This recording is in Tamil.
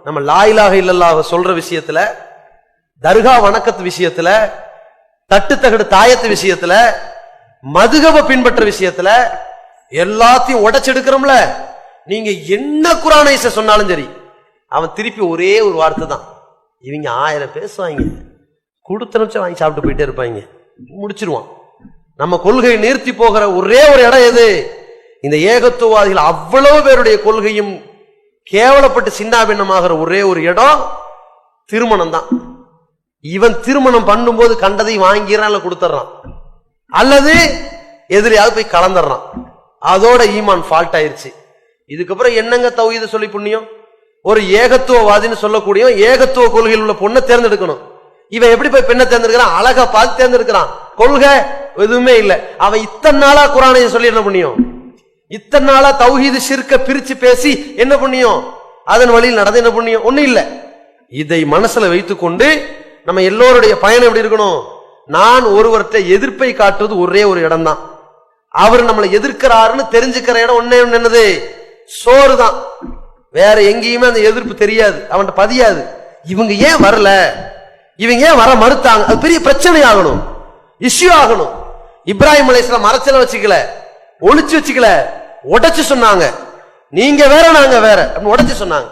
நம்ம லா இலாஹ இல்லல்லாஹ் சொல்ற விஷயத்துல, தர்கா வணக்கத்து விஷயத்துல, தட்டு தகடு தாயத்து விஷயத்துல, மதுகப பின்பற்ற விஷயத்துல எல்லாத்தையும் உடைச்செடுக்கிறோம்ல. நீங்க என்ன குர்ஆனை சொன்னாலும் சரி, அவன் திருப்பி ஒரே ஒரு வார்த்தை தான். இவங்க 1000 பேசுவாங்க, கொடுத்த நிமிஷம் வாங்கி சாப்பிட்டு போயிட்டே இருப்பாங்க, முடிச்சிருவான். நம்ம கொள்கையை நிறுத்தி போகிற ஒரே ஒரு இடம் எது? இந்த ஏகத்துவவாதிகள் அவ்வளவு பேருடைய கொள்கையும் கேவலப்பட்டு சின்னாபின்னமாகிற ஒரே ஒரு இடம் திருமணம் தான். இவன் திருமணம் பண்ணும்போது கண்டதை வாங்கிறான், இல்ல கொடுத்துறான், அல்லது எதிரியாவது போய் கலந்துறான். அதோட ஈமான் ஃபால்ட் ஆயிருச்சு. இதுக்கப்புறம் என்னங்க தௌஹீது சொல்லி புண்ணியம்? ஒரு ஏகத்துவவாதின்னு சொல்லக்கூடிய ஏகத்துவ கொள்கையில் உள்ள பொண்ணை தேர்ந்தெடுக்கணும். இவன் எப்படி போய் பெண்ணை தேர்ந்தெடுக்கிறான்? அழகா பார்த்து தேர்ந்தெடுக்கிறான். கொள்கை எதுவுமே இல்லை. அவன் இத்தனை நாளா குர்ஆனை சொல்லி என்ன புண்ணியம்? இத்தனை நாளா தௌஹீது ஷிர்க பிரிச்சு பேசி என்ன புண்ணியம்? அதன் வழியில் நடந்து என்ன புண்ணியம்? ஒண்ணு இல்ல. இதை மனசுல வைத்துக் கொண்டு நம்ம எல்லோருடைய பயணம் எப்படி இருக்கணும்? நான் ஒருவர்கிட்ட எதிர்ப்பை காட்டுவது ஒரே ஒரு இடம் தான். அவர் நம்மளை எதிர்க்கிறாருன்னு தெரிஞ்சுக்கிற இடம் ஒன்னே ஒண்ணு, என்னது? சோறு தான். வேற எங்கேயுமே அந்த எதிர்ப்பு தெரியாது, அவன்கிட்ட பதியாது. இவங்க ஏன் வரல, இவங்க ஏன் வர மறுத்தாங்க, அது பெரிய பிரச்சனை ஆகணும், இஷ்யூ ஆகணும். இப்ராஹிம் அலைஹிஸ்ஸலாம் மரச்சல வச்சுக்கல, ஒளிச்சு வச்சுக்கல, உடைச்சு சொன்னாங்க. நீங்க வேற நாங்க வேற, உடைச்சு சொன்னாங்க.